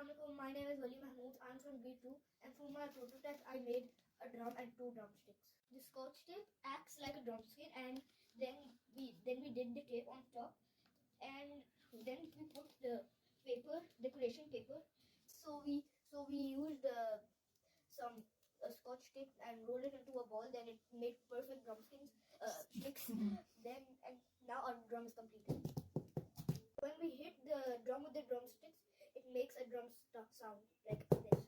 Assalamualaikum, my name is Wali. I'm from grade 2, and for my prototype I made a drum and 2 drumsticks. The scotch tape acts like a drumstick, and then we did the tape on top, and then we put the paper, decoration paper. So we used some scotch tape and rolled it into a ball. Then it made perfect drumsticks. Sticks. Then and now our drum is completed. When we hit the drum with the drumsticks, it makes a drum sound like this.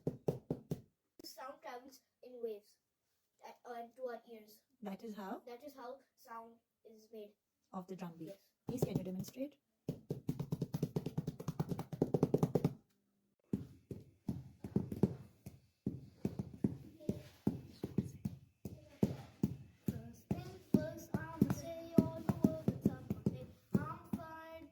The sound travels in waves to our ears. That is how That is how sound is made. of the drum beat. Yes. Please, can you demonstrate? First thing first, I'ma say all the words on my head. I'm fine.